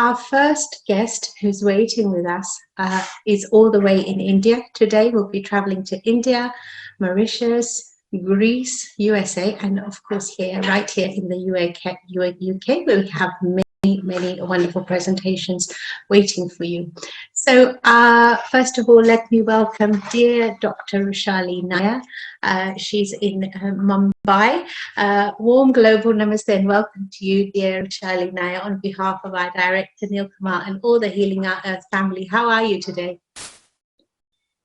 our first guest who's waiting with us is all the way in India. Today we'll be traveling to India, Mauritius, Greece, USA, and of course right here in the UK, where we have many wonderful presentations waiting for you. So first of all, let me welcome dear Dr. Rushalli Nair. She's in Mumbai. Warm global namaste and welcome to you, dear Rushalli Nair, on behalf of our director Neil Kumar and all the Healing Our Earth family. How are you today?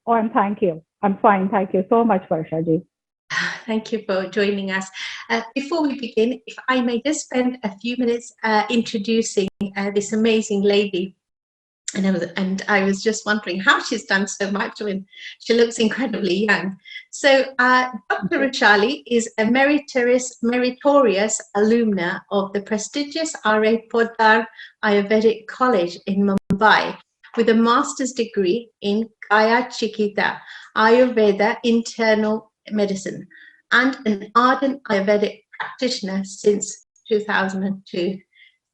Oh, thank you. I'm fine. Thank you so much, Varshaji. Thank you for joining us. Before we begin, if I may just spend a few minutes introducing this amazing lady. And I was just wondering how she's done so much when she looks incredibly young. So Dr. Rushalli is a meritorious alumna of the prestigious R.A. Poddar Ayurvedic College in Mumbai with a master's degree in Kaya Chikita, Ayurveda Internal Medicine, and an ardent Ayurvedic practitioner since 2002.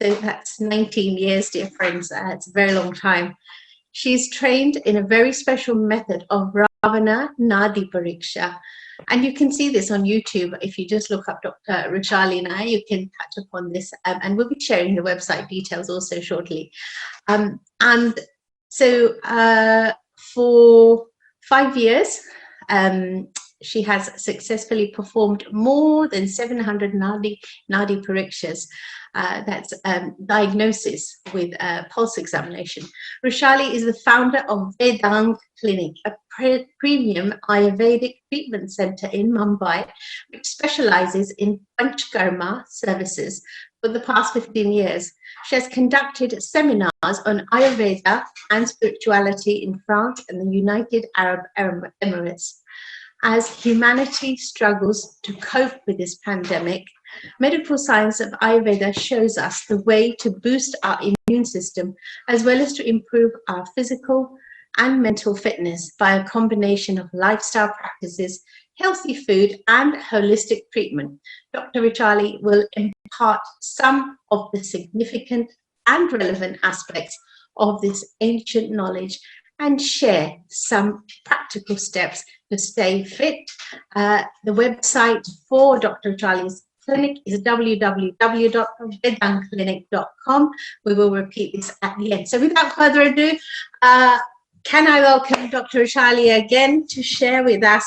So that's 19 years, dear friends. It's a very long time. She's trained in a very special method of Ravana Nadi Pariksha. And you can see this on YouTube. If you just look up Dr. Rushalli Nair, you can touch upon this. And we'll be sharing the website details also shortly. And so for 5 years, she has successfully performed more than 700 Nadi Parikshas. That's diagnosis with pulse examination. Rushalli is the founder of Vedang Clinic, a premium Ayurvedic treatment center in Mumbai, which specializes in Panchkarma services for the past 15 years. She has conducted seminars on Ayurveda and spirituality in France and the United Arab Emirates. As humanity struggles to cope with this pandemic, medical science of Ayurveda shows us the way to boost our immune system, as well as to improve our physical and mental fitness by a combination of lifestyle practices, healthy food, and holistic treatment. Dr. Rushalli will impart some of the significant and relevant aspects of this ancient knowledge and share some practical steps to stay fit. The website for Dr. Rushalli's clinic is www.vedangclinic.com. We will repeat this at the end. So without further ado, can I welcome Dr. Rushalli again to share with us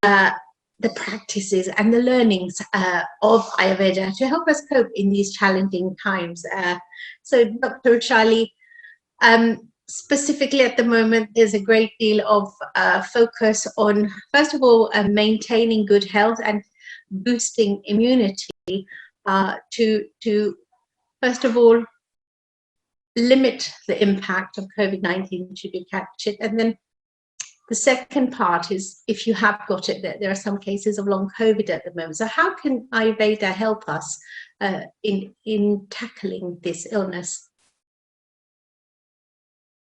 the practices and the learnings of Ayurveda to help us cope in these challenging times. So Dr. Rushalli, specifically at the moment, there's a great deal of focus on, first of all, maintaining good health and boosting immunity to first of all, limit the impact of COVID-19 should you catch it. And then the second part is, if you have got it, there are some cases of long COVID at the moment. So how can Ayurveda help us in tackling this illness?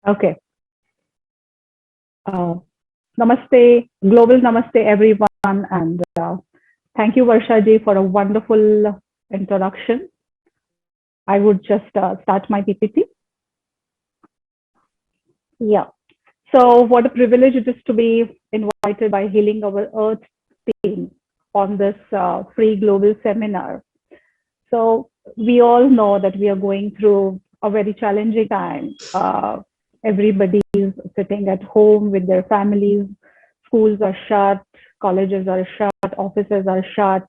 Okay. Namaste, global namaste, everyone. And thank you, Varshaji, for a wonderful introduction. I would just start my PPT. Yeah. So what a privilege it is to be invited by Healing Our Earth team on this free global seminar. So we all know that we are going through a very challenging time. Everybody is sitting at home with their families. Schools are shut, colleges are shut, offices are shut.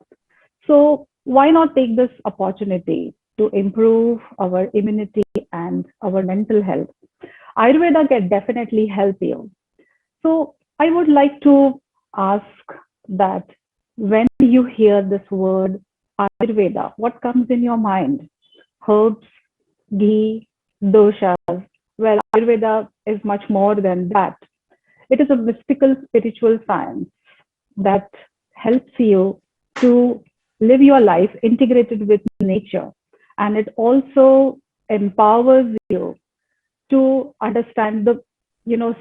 So why not take this opportunity to improve our immunity and our mental health? Ayurveda can definitely help you. So I would like to ask that when you hear this word Ayurveda, what comes in your mind? Herbs, ghee, doshas. Well, Ayurveda is much more than that. It is a mystical spiritual science that helps you to live your life integrated with nature. And it also empowers you to understand the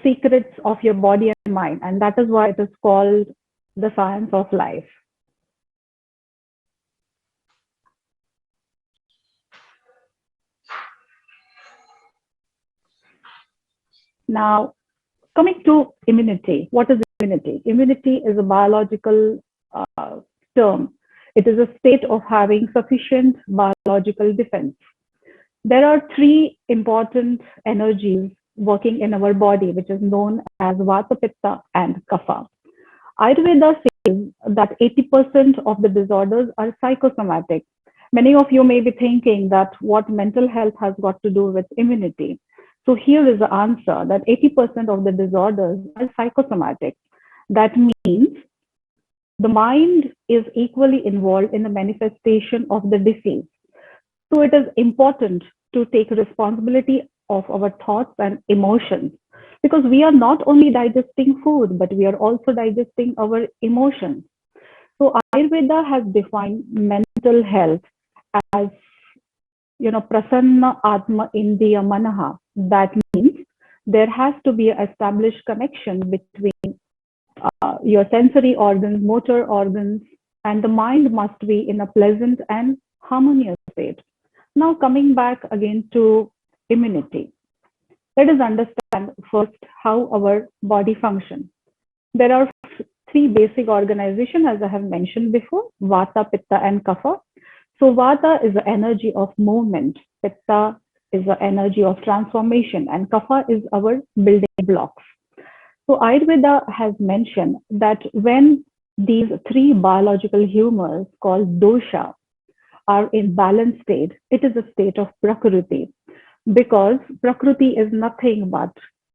secrets of your body and mind. And that is why it is called the science of life. Now, coming to immunity, what is immunity? Immunity is a biological uh, term. It is a state of having sufficient biological defense. There are three important energies working in our body, which is known as Vata, Pitta, and Kapha. Ayurveda says that 80% of the disorders are psychosomatic. Many of you may be thinking that what mental health has got to do with immunity. So here is the answer that 80% of the disorders are psychosomatic. That means the mind is equally involved in the manifestation of the disease. So it is important to take responsibility of our thoughts and emotions because we are not only digesting food, but we are also digesting our emotions. So Ayurveda has defined mental health as, prasanna atma indriya manaha. That means there has to be an established connection between your sensory organs, motor organs, and the mind must be in a pleasant and harmonious state. Now, coming back again to immunity, let us understand first how our body functions. There are three basic organizations, as I have mentioned before: Vata, Pitta, and Kapha. So, Vata is the energy of movement, Pitta is the energy of transformation, and Kapha is our building blocks. So, Ayurveda has mentioned that when these three biological humors called dosha are in balanced state, it is a state of Prakriti because Prakriti is nothing but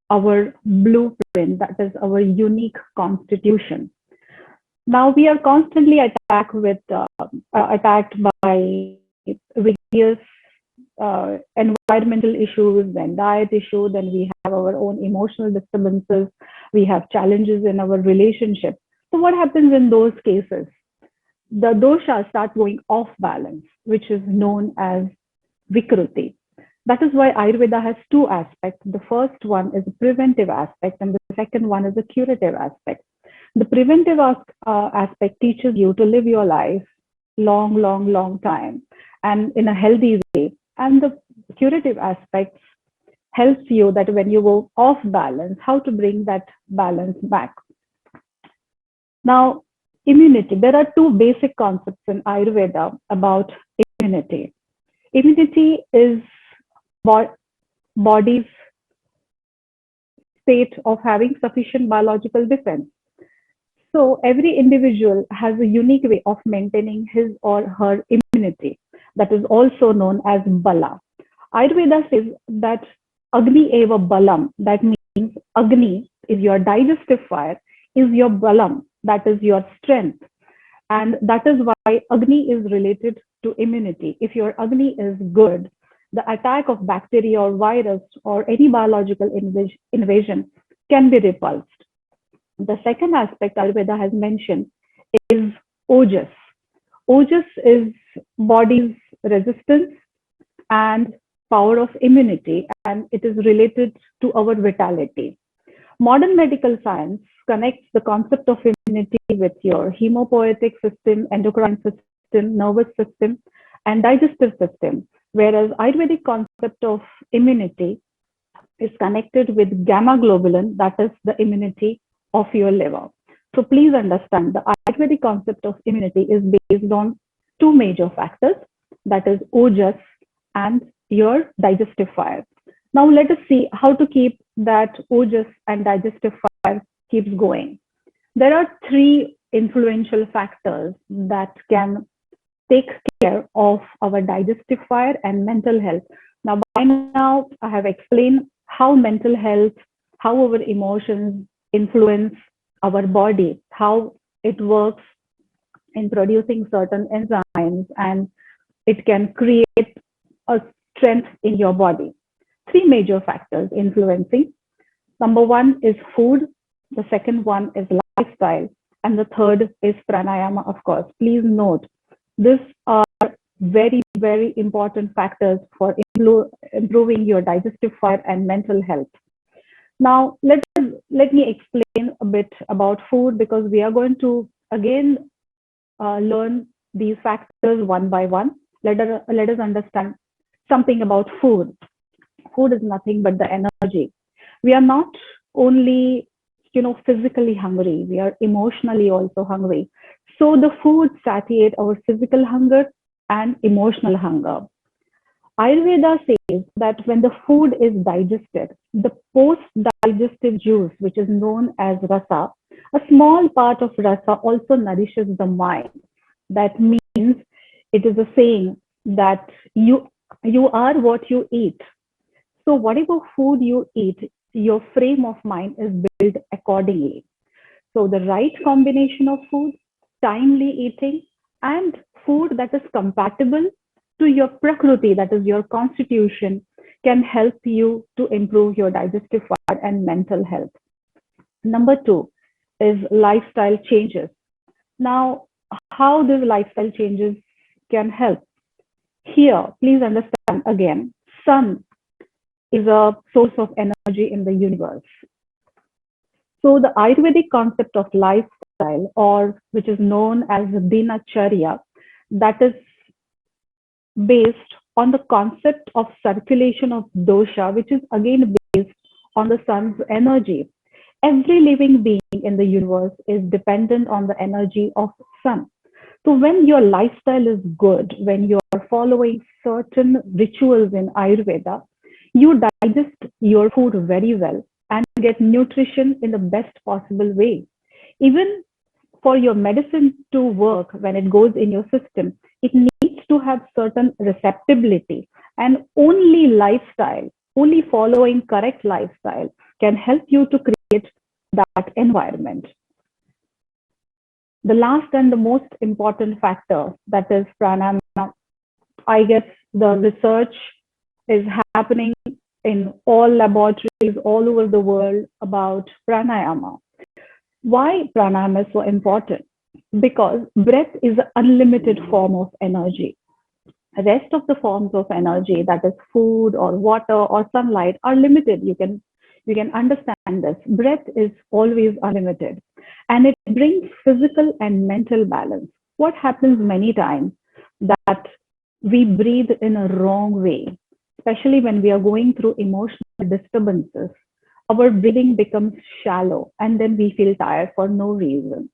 our blueprint, that is our unique constitution. Now we are constantly attacked by various environmental issues, then diet issues, then we have our own emotional disturbances, we have challenges in our relationship. So what happens in those cases? The dosha starts going off balance, which is known as Vikruti. That is why Ayurveda has two aspects. The first one is a preventive aspect, and the second one is a curative aspect. The preventive aspect teaches you to live your life long time and in a healthy way. And the curative aspect helps you that when you go off balance, how to bring that balance back. Now, immunity. There are two basic concepts in Ayurveda about immunity. Immunity is body's state of having sufficient biological defense. So every individual has a unique way of maintaining his or her immunity that is also known as bala. Ayurveda says that Agni eva balam, that means Agni is your digestive fire, is your balam, that is your strength. And that is why Agni is related to immunity. If your Agni is good, the attack of bacteria or virus or any biological invasion can be repulsed. The second aspect Ayurveda has mentioned is Ojas. Ojas is body's resistance and power of immunity, and it is related to our vitality. Modern medical science connects the concept of immunity with your hemopoietic system, endocrine system, nervous system, and digestive system, whereas Ayurvedic concept of immunity is connected with gamma globulin, that is the immunity of your liver. So please understand the Ayurvedic concept of immunity is based on two major factors, that is Ojas and your digestive fire. Now let us see how to keep that Ojas and digestive fire keeps going. There are three influential factors that can take care of our digestive fire and mental health. Now, by now, I have explained how mental health, how our emotions influence our body, how it works in producing certain enzymes, and it can create a strength in your body. Three major factors influencing. Number one is food, the second one is lifestyle, and the third is pranayama, of course. Please note, these are very important factors for improving your digestive fire and mental health. Now, let me explain a bit about food because we are going to again learn these factors one by one. Let us understand something about food. Food is nothing but the energy. We are not only, physically hungry, we are emotionally also hungry. So the food satiate our physical hunger and emotional hunger. Ayurveda says that when the food is digested, the post-digestive juice, which is known as rasa, a small part of rasa also nourishes the mind. That means it is a saying that you are what you eat. So whatever food you eat, your frame of mind is built accordingly. So the right combination of food, timely eating, and food that is compatible to your prakriti, that is your constitution, can help you to improve your digestive part and mental health. Number two is lifestyle changes. Now, how these lifestyle changes can help? Here, please understand again, sun is a source of energy in the universe. So the Ayurvedic concept of lifestyle, or which is known as dinacharya, that is based on the concept of circulation of dosha, which is again based on the sun's energy. Every living being in the universe is dependent on the energy of sun. So when your lifestyle is good, when you are following certain rituals in Ayurveda, you digest your food very well and get nutrition in the best possible way. Even for your medicine to work when it goes in your system, it needs to have certain receptibility, and only lifestyle, only following correct lifestyle can help you to create that environment. The last and the most important factor, that is pranayama. I guess the research is happening in all laboratories all over the world about pranayama. Why pranayama is so important? Because breath is an unlimited form of energy. The rest of the forms of energy, that is food or water or sunlight, are limited. You can understand this. Breath is always unlimited, and it brings physical and mental balance. What happens many times that we breathe in a wrong way, especially when we are going through emotional disturbances. Our breathing becomes shallow, and then we feel tired for no reason.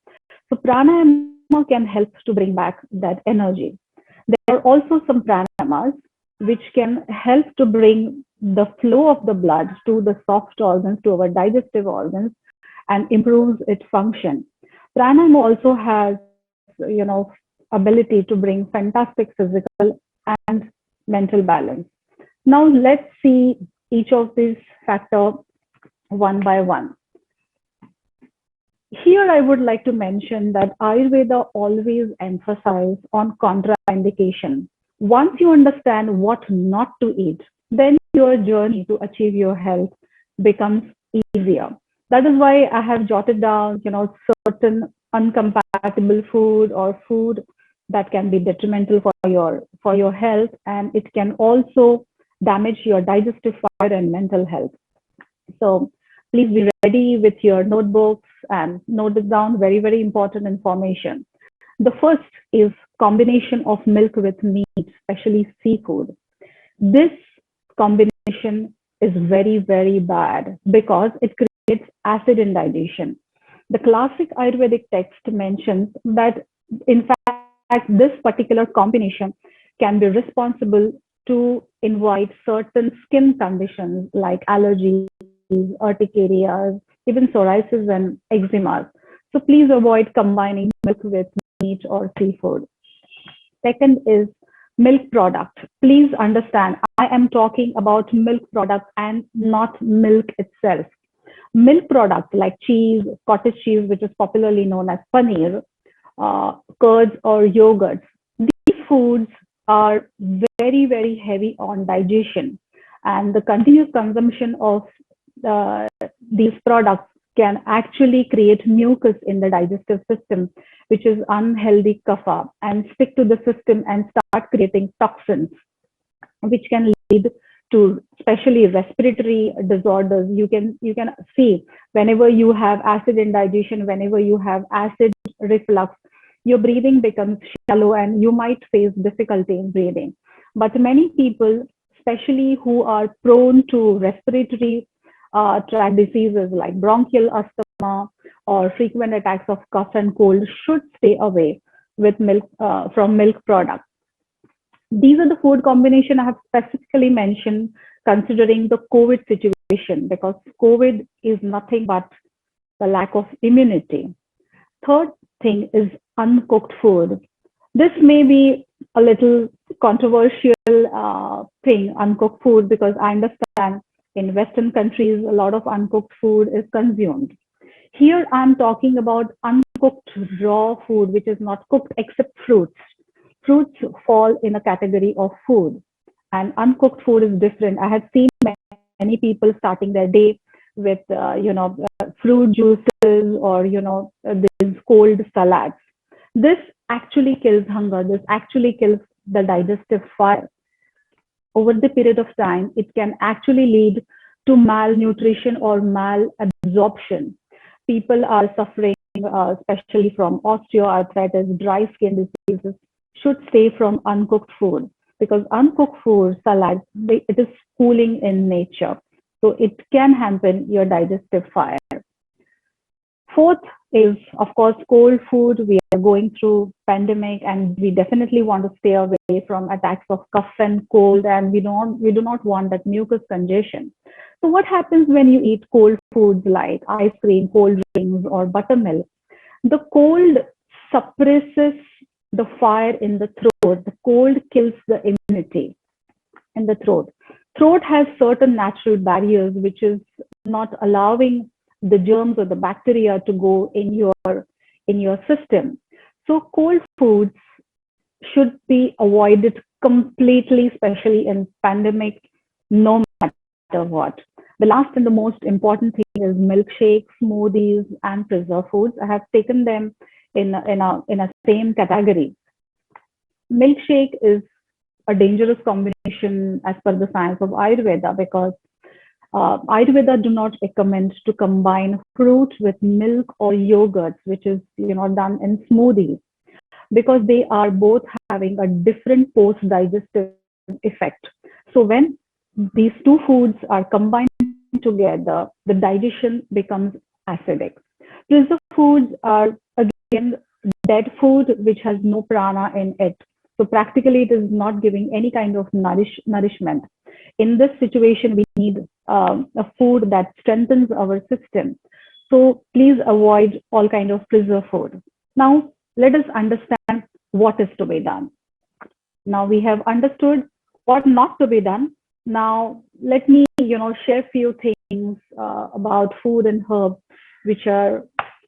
So pranayama can help to bring back that energy. There are also some pranayamas which can help to bring the flow of the blood to the soft organs, to our digestive organs, and improves its function. Pranayama also has, ability to bring fantastic physical and mental balance. Now let's see each of these factors one by one. Here I would like to mention that Ayurveda always emphasizes on contraindication. Once you understand what not to eat, then your journey to achieve your health becomes easier. That is why I have jotted down, certain uncompatible food or food that can be detrimental for your health, and it can also damage your digestive fire and mental health. So please be ready with your notebooks and note it down. Very, very important information. The first is combination of milk with meat, especially seafood. This combination is very, very bad because it creates acid indigestion. The classic Ayurvedic text mentions that, in fact, this particular combination can be responsible to invite certain skin conditions like allergies, urticarias, even psoriasis and eczema. So please avoid combining milk with meat or seafood. Second is milk product. Please understand, I am talking about milk product and not milk itself. Milk products like cheese, cottage cheese, which is popularly known as paneer, curds or yogurts. These foods are very, very heavy on digestion, and the continuous consumption of these products can actually create mucus in the digestive system, which is unhealthy kapha, and stick to the system and start creating toxins, which can lead to especially respiratory disorders. You can see whenever you have acid indigestion, whenever you have acid reflux, your breathing becomes shallow and you might face difficulty in breathing. But many people, especially who are prone to respiratory tract diseases like bronchial asthma or frequent attacks of cough and cold should stay away with milk from milk products. These are the food combination I have specifically mentioned considering the COVID situation, because COVID is nothing but the lack of immunity. Third thing is uncooked food. This may be a little controversial thing, uncooked food, because I understand in Western countries a lot of uncooked food is consumed. Here I'm talking about uncooked raw food, which is not cooked except fruits. Fruits fall in a category of food, and uncooked food is different. I have seen many people starting their day with fruit juices or these cold salads. This actually kills hunger. This actually kills the digestive fire. Over the period of time, it can actually lead to malnutrition or malabsorption. People are suffering, especially from osteoarthritis, dry skin diseases, should stay from uncooked food, because uncooked food, salad, it is cooling in nature. So it can hamper your digestive fire. Fourth is, of course, cold food. We are going through pandemic, and we definitely want to stay away from attacks of cough and cold, and we do not want that mucus congestion. So what happens when you eat cold foods like ice cream, cold drinks, or buttermilk? The cold suppresses the fire in the throat. The cold kills the immunity in the throat. Throat has certain natural barriers which is not allowing the germs or the bacteria to go in your system. So cold foods should be avoided completely, especially in pandemic, no matter what. The last and the most important thing is milkshakes, smoothies, and preserved foods. I have taken them in a same category. Milkshake is a dangerous combination as per the science of Ayurveda, because Ayurveda do not recommend to combine fruit with milk or yogurts, which is done in smoothies, because they are both having a different post-digestive effect. So when these two foods are combined together, the digestion becomes acidic. Preserved foods are again dead food which has no prana in it. So practically it is not giving any kind of nourishment. In this situation, we need a food that strengthens our system. So please avoid all kind of preserved food. Now, let us understand what is to be done. Now we have understood what not to be done. Now let me, share few things about food and herbs, which are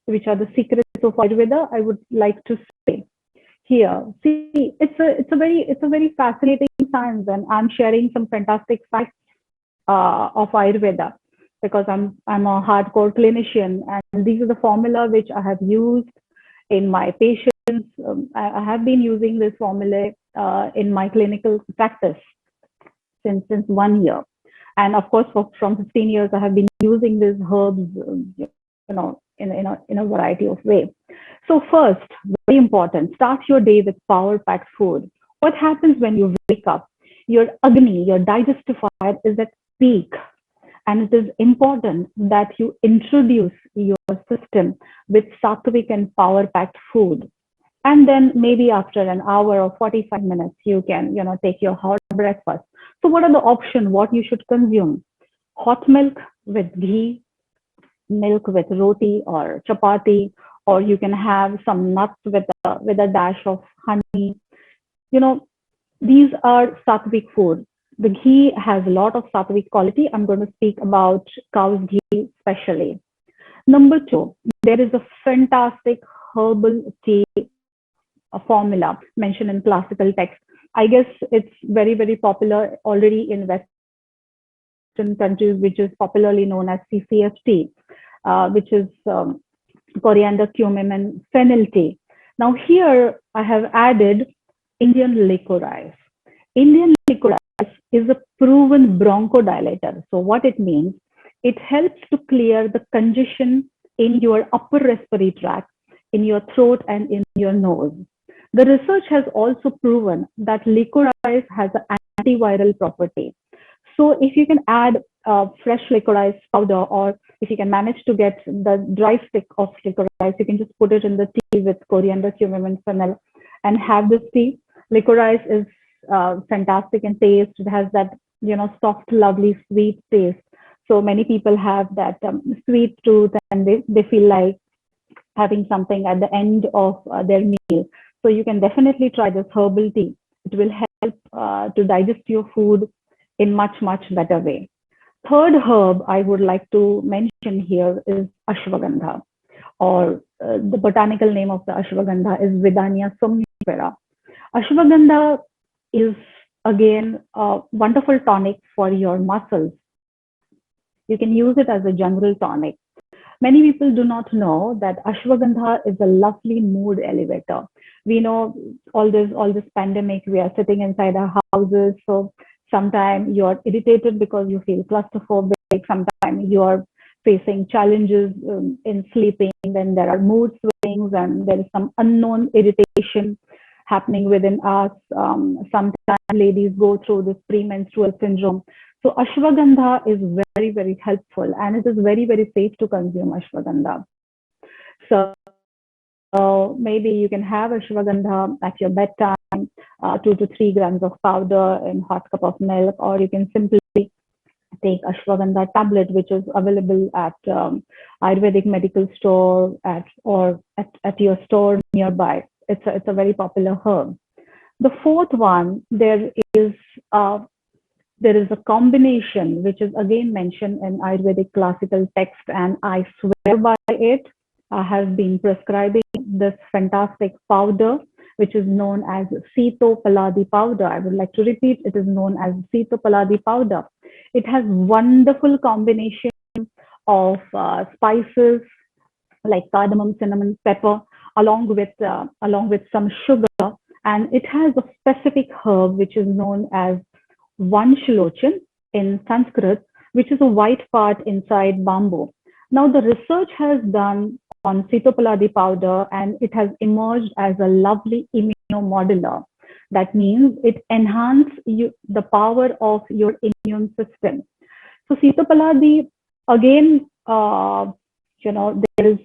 the secrets of Ayurveda. I would like to say here. See, it's a very fascinating science, and I'm sharing some fantastic facts of Ayurveda, because I'm a hardcore clinician, and these are the formula which I have used in my patients. I have been using this formula in my clinical practice since 1 year, and of course from 15 years I have been using these herbs, in a variety of ways. So first, very important, start your day with power-packed food. What happens when you wake up? Your Agni, your digestive fire is at peak, and it is important that you introduce your system with sattvic and power-packed food. And then maybe after an hour or 45 minutes, you can, take your hot breakfast. So what are the options, what you should consume? Hot milk with ghee, milk with roti or chapati, or you can have some nuts with a dash of honey. These are sattvic food. The ghee has a lot of sattvic quality. I'm going to speak about cow's ghee especially. Number two, there is a fantastic herbal tea formula mentioned in classical text. I guess it's very, very popular already in Western countries, which is popularly known as CCFT, which is coriander, cumin, and fennel tea. Now here I have added Indian licorice. Indian licorice is a proven bronchodilator. So what it means, it helps to clear the congestion in your upper respiratory tract, in your throat, and in your nose. The research has also proven that licorice has an antiviral property. So if you can add fresh licorice powder, or if you can manage to get the dry stick of licorice, you can just put it in the tea with coriander, cumin, and fennel, and have this tea. Licorice is fantastic in taste. It has that, soft, lovely, sweet taste. So many people have that sweet tooth, and they feel like having something at the end of their meal. So you can definitely try this herbal tea. It will help to digest your food in much, much better way. Third herb I would like to mention here is ashwagandha, or the botanical name of the ashwagandha is Vidania somnifera. Ashwagandha is again a wonderful tonic for your muscles. You can use it as a general tonic. Many people do not know that ashwagandha is a lovely mood elevator. We know all this pandemic, we are sitting inside our houses, so sometimes you are irritated because you feel claustrophobic. Sometimes you are facing challenges in sleeping. Then there are mood swings, and there is some unknown irritation happening within us. Sometimes ladies go through this premenstrual syndrome. So ashwagandha is very, very helpful, and it is very, very safe to consume ashwagandha. So maybe you can have ashwagandha at your bedtime, 2 to 3 grams of powder in hot cup of milk, or you can simply take ashwagandha tablet, which is available at Ayurvedic medical store or at your store nearby. It's a very popular herb. The fourth one, there is a combination which is again mentioned in Ayurvedic classical text, and I swear by it. I have been prescribing this fantastic powder, which is known as Sitopaladi powder. I would like to repeat, it is known as Sitopaladi powder. It has wonderful combination of spices like cardamom, cinnamon, pepper, along with some sugar, and it has a specific herb which is known as Vanshlochan in Sanskrit, which is a white part inside bamboo. Now, the research has done on Sitopaladi powder, and it has emerged as a lovely immunomodular. That means it enhances the power of your immune system. So Sitopaladi, again, there is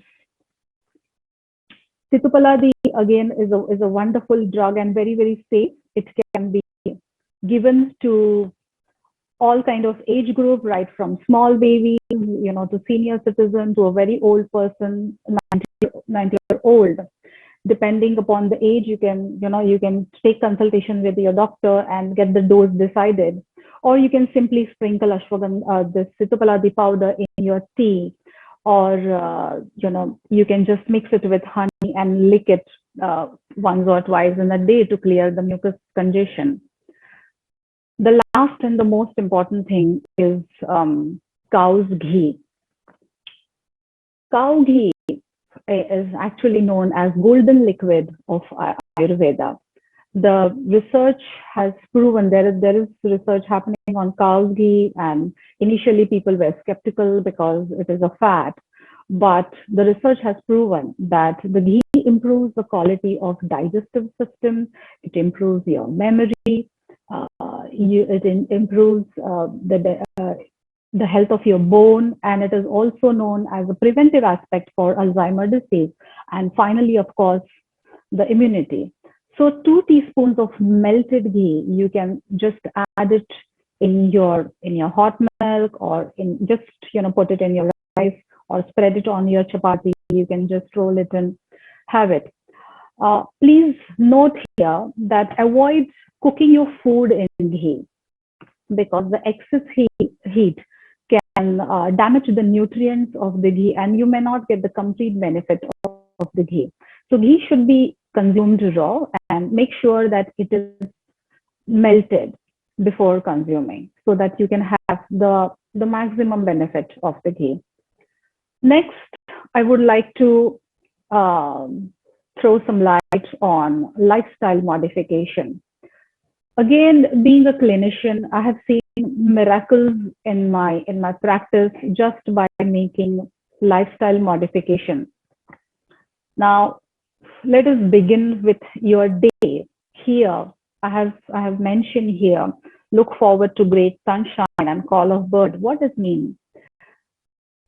Sitopaladi again is a wonderful drug and very, very safe. It can be given to all kind of age group, right from small babies, to senior citizen, to a very old person, 90-year-old. Depending upon the age, you can take consultation with your doctor and get the dose decided, or you can simply sprinkle ashwagandha, this Sitopaladi powder in your tea, or you can just mix it with honey and lick it once or twice in a day to clear the mucus congestion. The last and the most important thing is cow's ghee. Cow ghee is actually known as golden liquid of Ayurveda. The research has proven there is research happening on cow's ghee, and initially people were skeptical because it is a fat, but the research has proven that the ghee improves the quality of digestive system, it improves your memory, it improves the health of your bone, and it is also known as a preventive aspect for Alzheimer's disease. And finally, of course, the immunity. So 2 teaspoons of melted ghee, you can just add it in your hot milk, or in just put it in your rice, or spread it on your chapati. You can just roll it and have it. Please note here that avoid cooking your food in ghee, because the excess heat can damage the nutrients of the ghee, and you may not get the complete benefit of the ghee. So ghee should be consumed raw, and make sure that it is melted before consuming, so that you can have the maximum benefit of the ghee. Next, I would like to throw some light on lifestyle modification. Again, being a clinician, I have seen miracles in my practice just by making lifestyle modification. Now, let us begin with your day. Here, I have mentioned here look forward to great sunshine and call of bird. What does it mean?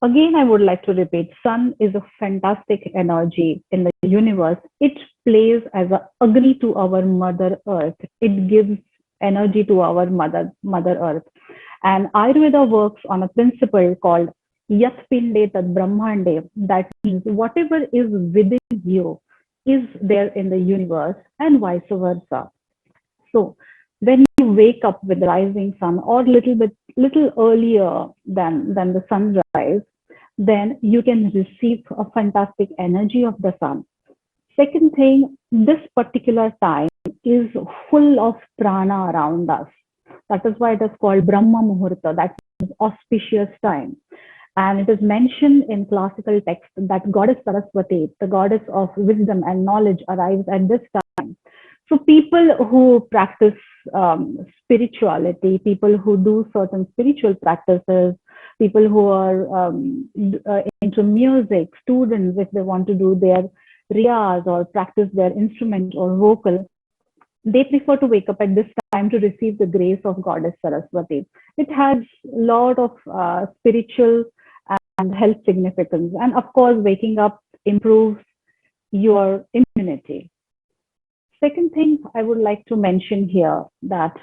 Again, I would like to repeat, sun is a fantastic energy in the universe. It plays as a agni to our mother earth. It gives energy to our mother earth. And Ayurveda works on a principle called Yat Pinde Tad Brahmande. That means whatever is within you is there in the universe and vice versa. So when you wake up with the rising sun or little earlier than the sunrise, then you can receive a fantastic energy of the sun. Second thing, this particular time is full of prana around us. That is why it is called Brahma Muhurta, that is auspicious time. And it is mentioned in classical texts that Goddess Saraswati, the goddess of wisdom and knowledge, arrives at this time. So people who practice spirituality, people who do certain spiritual practices, people who are into music, students, if they want to do their riyaz or practice their instrument or vocal, they prefer to wake up at this time to receive the grace of Goddess Saraswati. It has a lot of spiritual and health significance. And of course, waking up improves your immunity. Second thing I would like to mention here that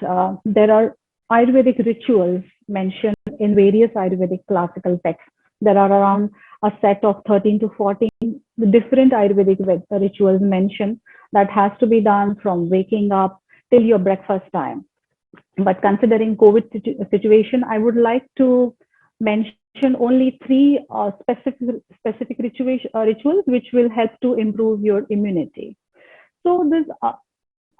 there are Ayurvedic rituals mentioned in various Ayurvedic classical texts. There are around a set of 13 to 14 different Ayurvedic rituals mentioned that has to be done from waking up till your breakfast time. But considering COVID situation, I would like to mention only three specific rituals which will help to improve your immunity. So this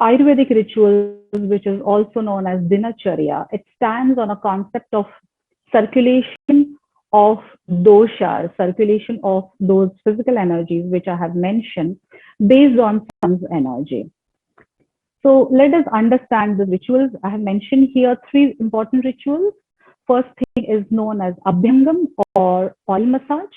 Ayurvedic rituals, which is also known as Dinacharya, it stands on a concept of circulation of dosha, circulation of those physical energies which I have mentioned based on sun's energy. So let us understand the rituals. I have mentioned here three important rituals. First thing is known as Abhyangam or oil massage.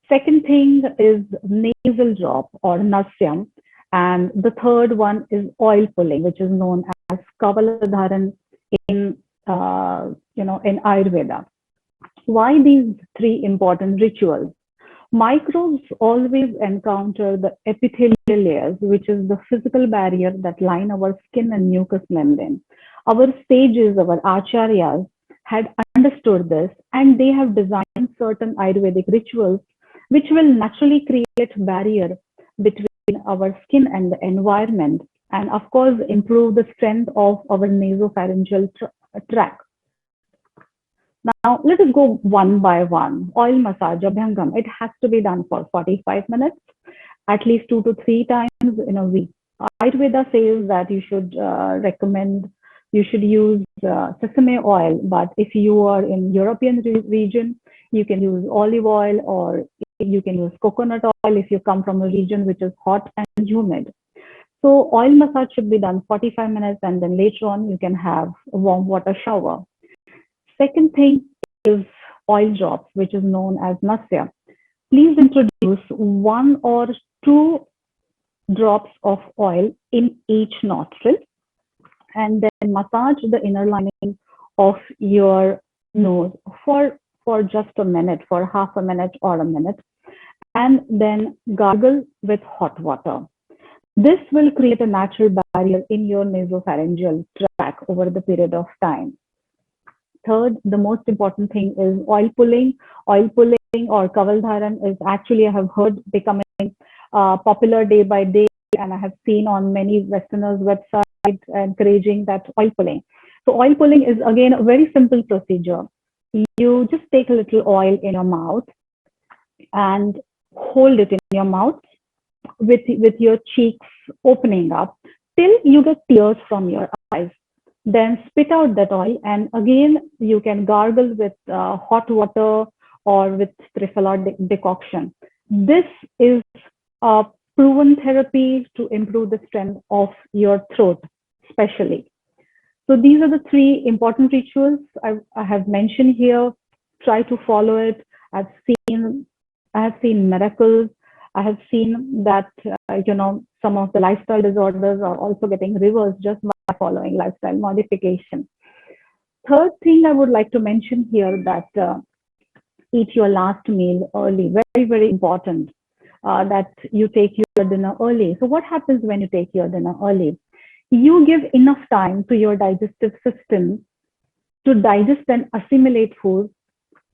Second thing is nasal drop or nasyam. And the third one is oil pulling, which is known as Kavaladharan in Ayurveda. Why these three important rituals? Microbes always encounter the epithelial layers, which is the physical barrier that line our skin and mucous membrane. Our sages, our acharyas, had understood this, and they have designed certain Ayurvedic rituals which will naturally create barrier between our skin and the environment, and of course improve the strength of our nasopharyngeal tract. Now let us go one by one. Oil massage, Abhyangam, it has to be done for 45 minutes, at least 2 to 3 times in a week. Ayurveda says that you should you should use sesame oil, but if you are in European region, you can use olive oil or you can use coconut oil if you come from a region which is hot and humid. So oil massage should be done 45 minutes, and then later on you can have a warm water shower. Second thing is oil drops, which is known as nasya. Please introduce 1 or 2 drops of oil in each nostril, and then massage the inner lining of your nose for just a minute, for half a minute or a minute, and then gargle with hot water. This will create a natural barrier in your nasopharyngeal tract over the period of time. Third, the most important thing is oil pulling. Oil pulling or Kavaldharan is actually, I have heard, becoming popular day by day, and I have seen on many Westerners' websites encouraging that oil pulling. So oil pulling is again a very simple procedure. You just take a little oil in your mouth and hold it in your mouth with your cheeks opening up till you get tears from your eyes. Then spit out that oil, and again you can gargle with hot water or with Triphala decoction. This is a proven therapy to improve the strength of your throat, especially. So these are the 3 important rituals I have mentioned here. Try to follow it. I have seen miracles. I have seen that some of the lifestyle disorders are also getting reversed just by following lifestyle modification. third thing I would like to mention here that eat your last meal early. Very, very important that you take your dinner early. So what happens when you take your dinner early? You give enough time to your digestive system to digest and assimilate food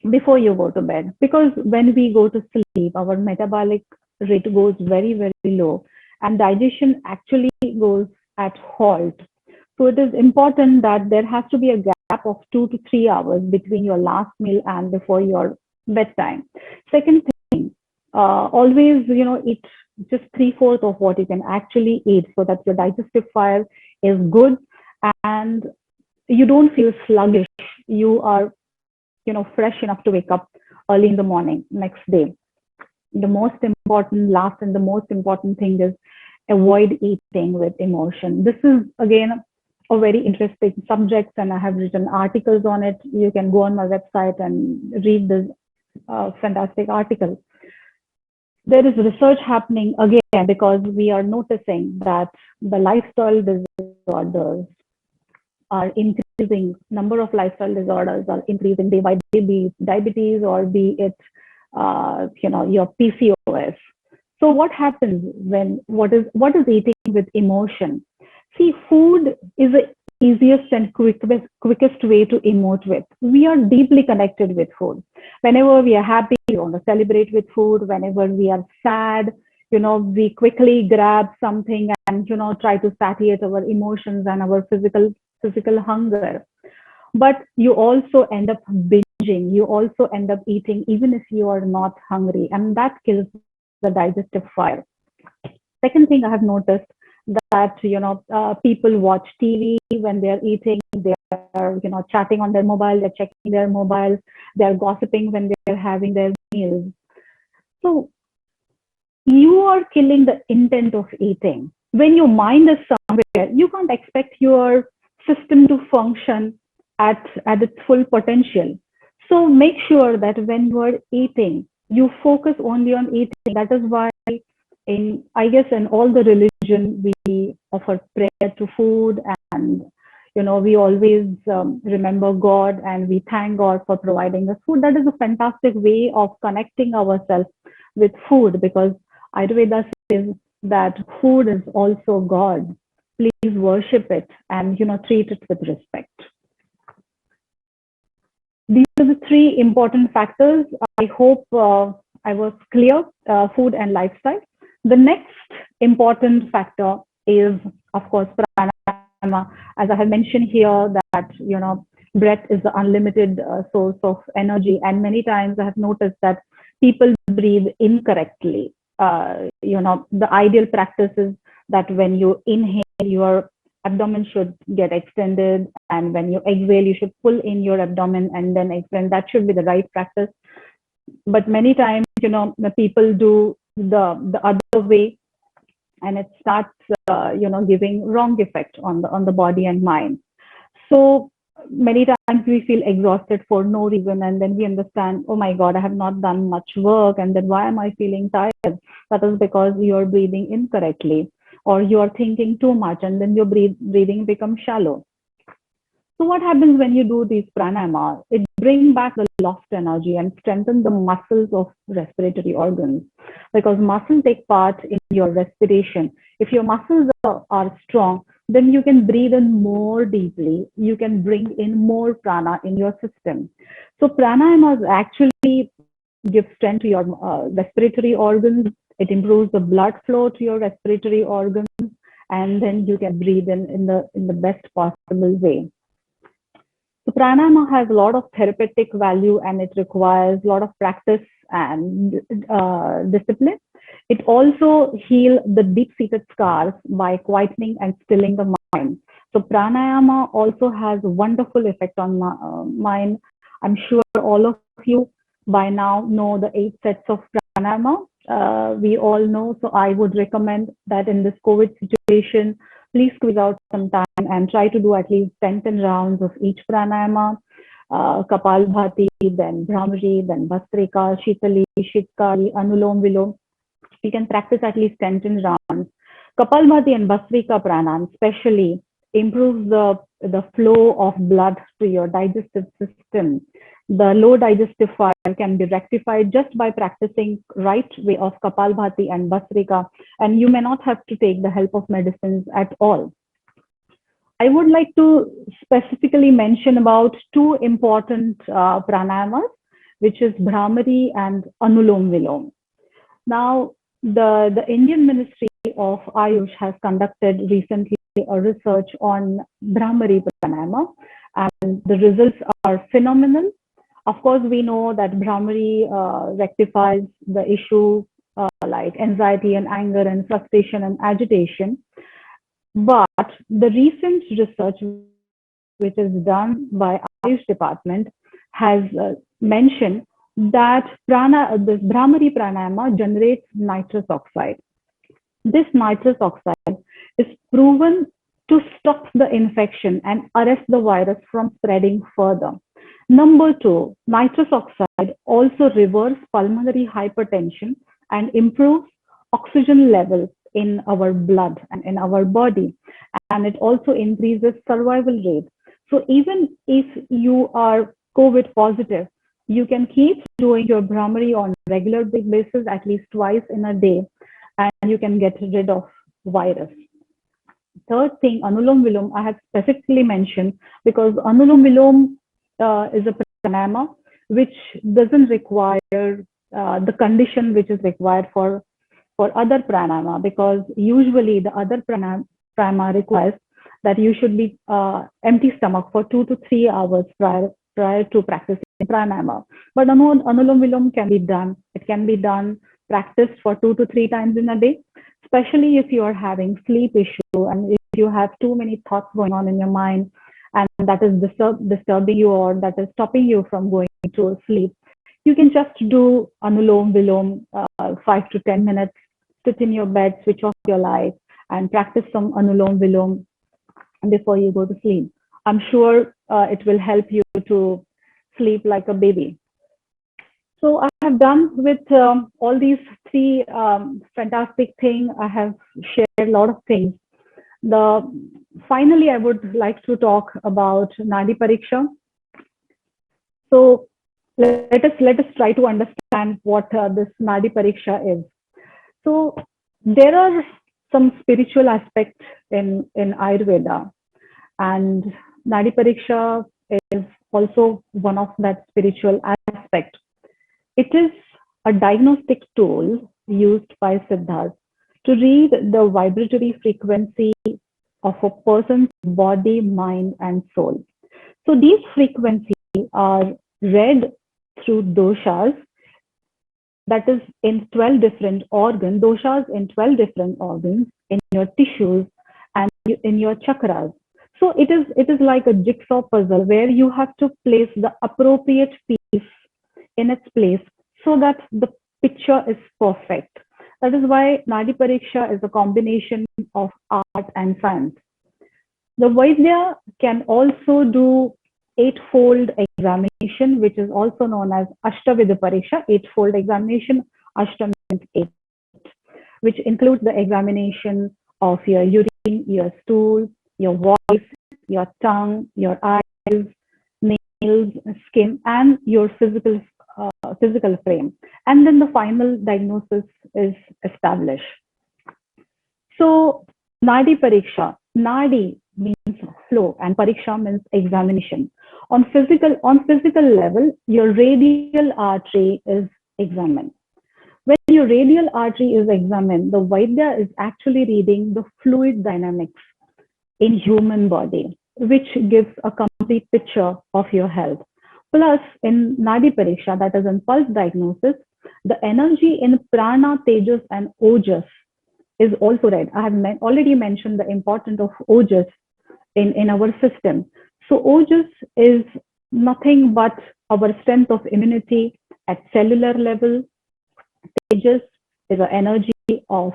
before you go to bed. Because when we go to sleep, our metabolic rate goes very, very low and digestion actually goes at halt. So it is important that there has to be a gap of 2 to 3 hours between your last meal and before your bedtime. Second thing, always, eat just 3/4 of what you can actually eat so that your digestive fire is good and you don't feel sluggish. You are, fresh enough to wake up early in the morning next day. The most important, last and the most important thing is avoid eating with emotion. This is again a very interesting subject, and I have written articles on it. You can go on my website and read this fantastic article. There is research happening again because we are noticing that the lifestyle disorders are increasing. Number of lifestyle disorders are increasing day by day, be it diabetes or be it your PCOS. So what happens when what is eating with emotion? See, food is the easiest and quickest way to emote with. We are deeply connected with food. Whenever we are happy, we want to celebrate with food. Whenever we are sad, we quickly grab something and try to satiate our emotions and our physical hunger. But you also end up binging. You also end up eating even if you are not hungry, and that kills the digestive fire. Second thing I have noticed that people watch TV when they are eating. They are chatting on their mobile. They're checking their mobiles. They are gossiping when they are having their meals. So you are killing the intent of eating. When your mind is somewhere, you can't expect your system to function at its full potential. So make sure that when you are eating, you focus only on eating. That is why in all the religion we offer prayer to food, and we always remember God and we thank God for providing us food. That is a fantastic way of connecting ourselves with food, because Ayurveda says that food is also God. Please worship it and treat it with respect. These are the three important factors. I hope I was clear. Food and lifestyle. The next important factor is, of course, pranayama. As I have mentioned here, that breath is the unlimited source of energy, and many times I have noticed that people breathe incorrectly. The ideal practice is that when you inhale, your abdomen should get extended, and when you exhale, you should pull in your abdomen and then extend. That should be the right practice. But many times, the people do the other way, and it starts, giving wrong effect on the body and mind. So many times we feel exhausted for no reason, and then we understand, oh my God, I have not done much work, and then why am I feeling tired? That is because you are breathing incorrectly, or you are thinking too much, and then your breathing becomes shallow. So what happens when you do these pranayama? It brings back the lost energy and strengthens the muscles of respiratory organs, because muscles take part in your respiration. If your muscles are strong, then you can breathe in more deeply. You can bring in more prana in your system. So pranayamas actually give strength to your respiratory organs. It improves the blood flow to your respiratory organs, and then you can breathe in the best possible way. So pranayama has a lot of therapeutic value, and it requires a lot of practice and discipline. It also heals the deep-seated scars by quietening and stilling the mind. So pranayama also has a wonderful effect on mind. I'm sure all of you by now know the 8 sets of pranayama. We all know, so I would recommend that in this COVID situation, please squeeze out some time and try to do at least 10 rounds of each pranayama. Kapalbhati, then Bhramari, then Bhastrika, Shitali, Shitkari, Anulom Vilom. You can practice at least 10 rounds. Kapalbhati and Bhastrika pranayama especially improves the flow of blood to your digestive system. The low digestive fire can be rectified just by practicing right way of Kapalbhati and Basrika, and you may not have to take the help of medicines at all. I would like to specifically mention about two important pranayamas, which is Brahmari and Anulom Vilom. Now, the Indian Ministry of Ayush has conducted recently a research on Brahmari pranayama, and the results are phenomenal. Of course, we know that Brahmari rectifies the issue like anxiety and anger and frustration and agitation. But the recent research, which is done by Ayush department, has mentioned that this Brahmari pranayama generates nitrous oxide. This nitrous oxide is proven to stop the infection and arrest the virus from spreading further. Number two, nitrous oxide also reverses pulmonary hypertension and improves oxygen levels in our blood and in our body. And it also increases survival rate. So even if you are COVID positive, you can keep doing your Brahmari on a regular basis, at least twice in a day, and you can get rid of virus. Third thing, Anulom Vilom, I have specifically mentioned because Anulom Vilom is a pranayama which doesn't require the condition which is required for other pranayama, because usually the other pranayama requires that you should be empty stomach for 2 to 3 hours prior to practicing pranayama. But Anulom Vilom can be done. It can be done, practiced for 2 to 3 times in a day, especially if you are having sleep issue and if you have too many thoughts going on in your mind and that is disturbing you or that is stopping you from going to sleep. You can just do Anulom Vilom 5 to 10 minutes, sit in your bed, switch off your light and practice some Anulom Vilom before you go to sleep. I'm sure it will help you to sleep like a baby. So I have done with all these three fantastic things. I have shared a lot of things. Finally, I would like to talk about Nadi Pariksha. So let us try to understand what this Nadi Pariksha is. So there are some spiritual aspects in Ayurveda, and Nadi Pariksha is also one of that spiritual aspect. It is a diagnostic tool used by Siddhas to read the vibratory frequency of a person's body, mind, and soul. So these frequencies are read through doshas, that is in 12 different organs, doshas in 12 different organs, in your tissues and in your chakras. So it is like a jigsaw puzzle where you have to place the appropriate piece in its place so that the picture is perfect. That is why Nadi Pariksha is a combination of art and science. The Vaidya can also do eightfold examination, which is also known as Ashtavidha Pariksha, eightfold examination. Ashta means 8, which includes the examination of your urine, your stool, your voice, your tongue, your eyes, nails, skin, and your physical frame. And then the final diagnosis is established. So Nadi Pariksha, Nadi means flow and Pariksha means examination. On physical level, your radial artery is examined. When your radial artery is examined, the Vaidya is actually reading the fluid dynamics in human body, which gives a complete picture of your health. Plus, in Nadi Pariksha, that is in pulse diagnosis, the energy in Prana, Tejas, and Ojas is also read. I have already mentioned the importance of Ojas in our system. So Ojas is nothing but our strength of immunity at cellular level. Tejas is the energy of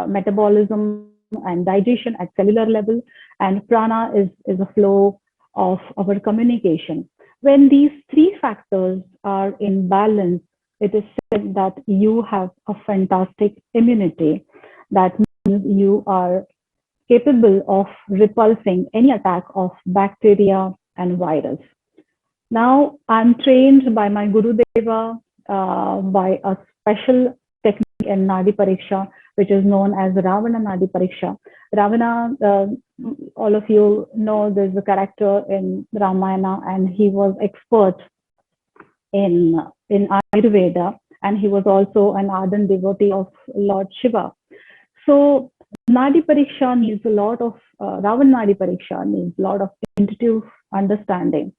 metabolism and digestion at cellular level, and Prana is a flow of our communication. When these three factors are in balance, it is said that you have a fantastic immunity. That means you are capable of repulsing any attack of bacteria and virus. Now, I'm trained by my Guru Deva by a special technique in Nadi Pariksha, which is known as Ravana Nadi Pariksha. Ravana, all of you know, there's a character in Ramayana, and he was expert in Ayurveda, and he was also an ardent devotee of Lord Shiva. So Nadi Pariksha needs a lot of, Ravana Nadi Pariksha needs a lot of intuitive understanding.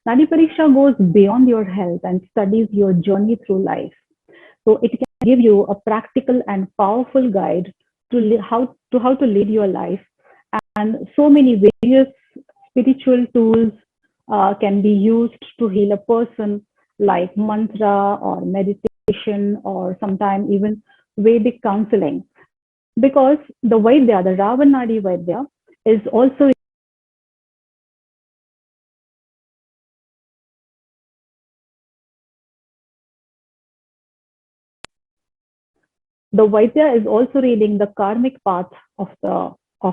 Nadi Pariksha goes beyond your health and studies your journey through life. So it can give you a practical and powerful guide to how to lead your life. And so many various spiritual tools can be used to heal a person, like mantra or meditation, or sometimes even Vedic counseling. Because the Vaidya, the Ravanadi Vaidya, is also reading the karmic path of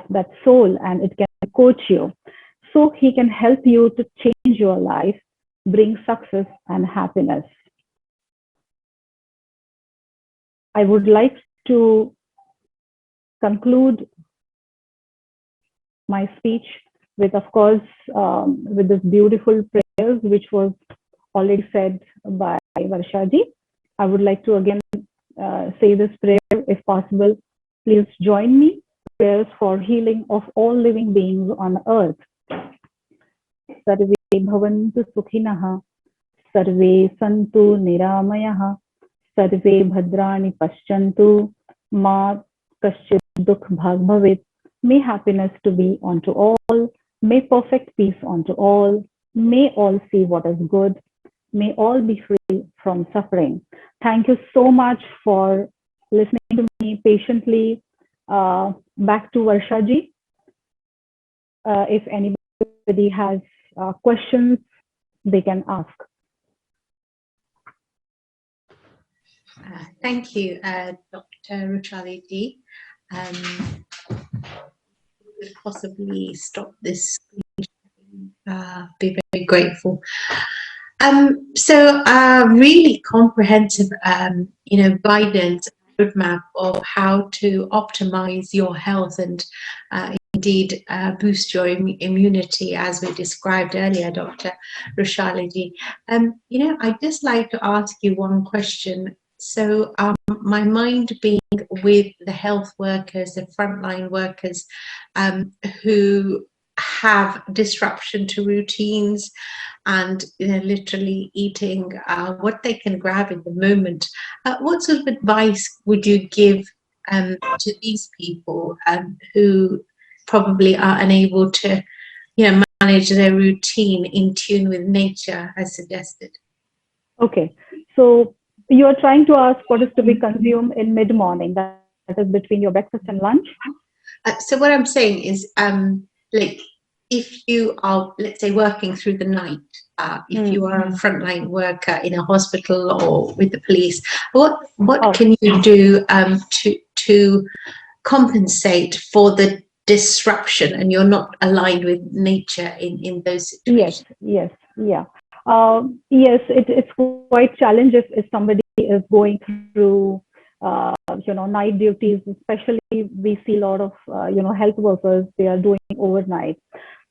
that soul, and it can coach you. So he can help you to change your life, bring success and happiness. I would like to conclude my speech with, of course, with this beautiful prayers, which was already said by Varshaji. I would like to again say this prayer, if possible. Please join me. Prayers for healing of all living beings on earth. Sarve bhavantu sukhinah, sarve santu niramayah, sarve bhadrani paschantu, ma kaschit dukh bhag bhavet. May happiness to be unto all. May perfect peace unto all. May all see what is good. May all be free from suffering. Thank you so much for listening to me patiently. Back to Varshaji. If anybody has questions, they can ask. Thank you, Dr. Rushalli. Could possibly stop this. Be very grateful. So really comprehensive, guidance, roadmap of how to optimize your health and indeed boost your immunity, as we described earlier, Dr. Rushalli. I'd just like to ask you one question. So my mind being with the health workers, the frontline workers who have disruption to routines and literally eating what they can grab in the moment. What sort of advice would you give to these people who probably are unable to manage their routine in tune with nature as suggested? Okay, so you are trying to ask what is to be consumed in mid-morning, that is between your breakfast and lunch? So what I'm saying is, like, if you are, let's say, working through the night, if you are a frontline worker in a hospital or with the police, what can you do to compensate for the disruption and you're not aligned with nature in those situations? Yes, yeah. Yes, it's quite challenging if somebody is going through night duties. Especially we see a lot of health workers, they are doing overnight.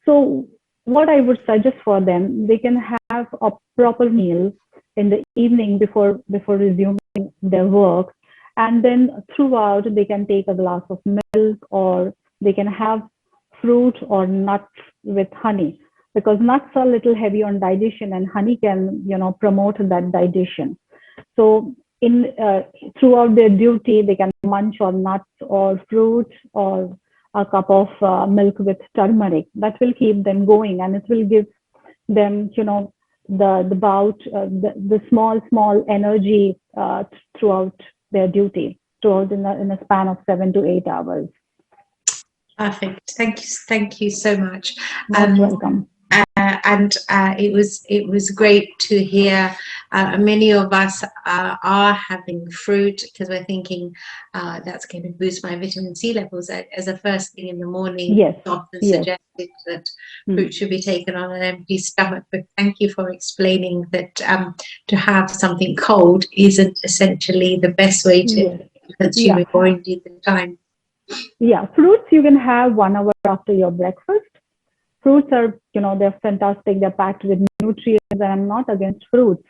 So what I would suggest for them, they can have a proper meal in the evening before resuming their work, and then throughout they can take a glass of milk, or they can have fruit or nuts with honey, because nuts are a little heavy on digestion and honey can promote that digestion. So throughout their duty, they can munch on nuts or fruit or a cup of milk with turmeric. That will keep them going, and it will give them the small energy throughout their duty, throughout in a span of 7 to 8 hours. Perfect. Thank you so much. Most welcome. it was great to hear. Many of us are having fruit because we're thinking that's going to boost my vitamin C levels as a first thing in the morning. Yes. Often Yes. suggested that fruit should be taken on an empty stomach, but thank you for explaining that to have something cold isn't essentially the best way to consume it, or indeed the time. Yeah, fruits you can have 1 hour after your breakfast. Fruits are, they're fantastic. They're packed with nutrients, and I'm not against fruits.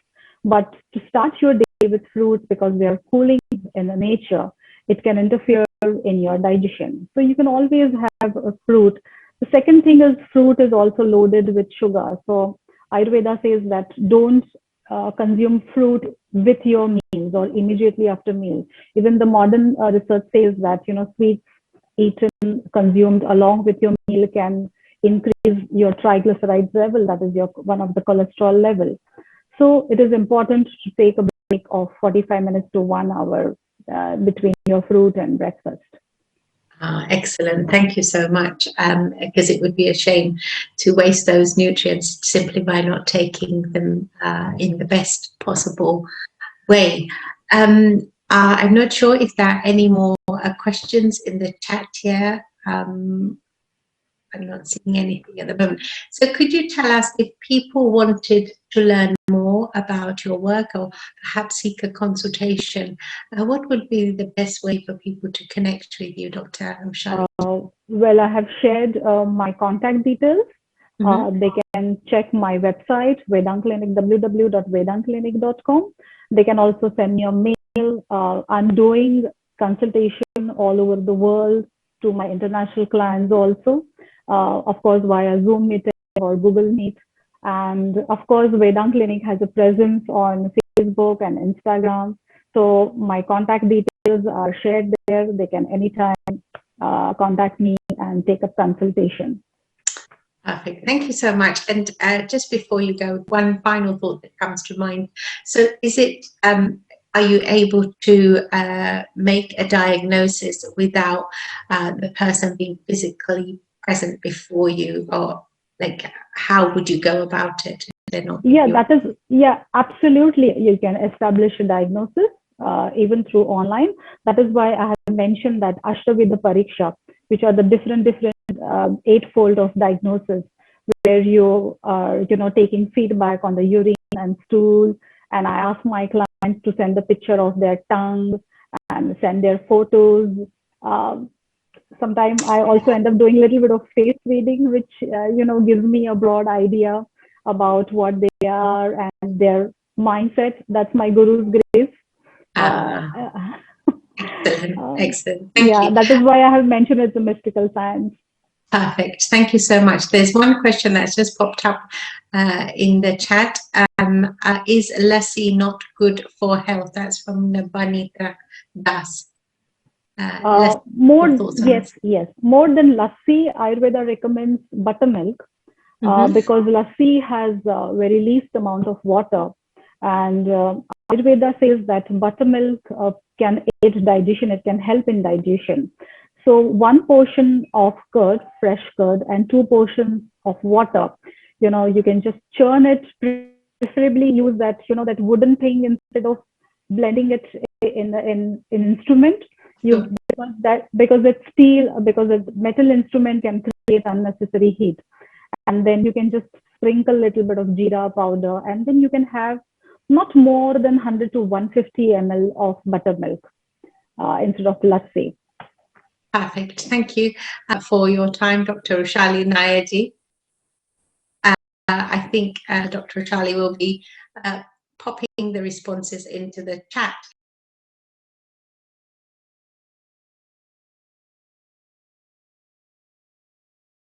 But to start your day with fruits, because they are cooling in the nature, it can interfere in your digestion. So you can always have a fruit. The second thing is fruit is also loaded with sugar. So Ayurveda says that don't consume fruit with your meals or immediately after meals. Even the modern research says that, sweets eaten, consumed along with your meal can increase your triglycerides level, that is one of the cholesterol level. So it is important to take a break of 45 minutes to 1 hour between your fruit and breakfast. Excellent. Thank you so much. Because it would be a shame to waste those nutrients simply by not taking them in the best possible way. I'm not sure if there are any more questions in the chat here. I'm not seeing anything at the moment. So could you tell us, if people wanted to learn more about your work or perhaps seek a consultation, what would be the best way for people to connect with you, Dr. Rushalli? Well, I have shared my contact details. They can check my website, vedangclinic, www.vedangclinic.com. They can also send me a mail. I'm doing consultation all over the world to my international clients also. Of course, via Zoom meeting or Google Meet. And of course, Vedang Clinic has a presence on Facebook and Instagram. So my contact details are shared there. They can anytime contact me and take a consultation. Perfect. Thank you so much. And just before you go, one final thought that comes to mind. So is it, are you able to make a diagnosis without the person being physically present before you, or like how would you go about it? Absolutely. You can establish a diagnosis even through online. That is why I have mentioned that Ashtavida Pariksha, which are the different eightfold of diagnosis, where you are taking feedback on the urine and stool, and I ask my clients to send a picture of their tongue and send their photos. Sometimes I also end up doing a little bit of face reading, which gives me a broad idea about what they are and their mindset. That's my guru's grace. Excellent. Thank you. That is why I have mentioned it's a mystical science. Perfect. Thank you so much. There's one question that's just popped up in the chat. Is lassi not good for health? That's from Nabanita Das. Yes. More than lassi, Ayurveda recommends buttermilk because lassi has a very least amount of water, and Ayurveda says that buttermilk can aid digestion. It can help in digestion. So 1 portion of curd, fresh curd, and 2 portions of water. You can just churn it. Preferably use that that wooden thing instead of blending it in instrument. Because it's steel, because a metal instrument can create unnecessary heat. And then you can just sprinkle a little bit of jeera powder, and then you can have not more than 100 to 150 ml of buttermilk instead of lassi. Perfect. Thank you for your time, Dr. Rushalli Nair ji. I think Dr. Rushalli will be popping the responses into the chat.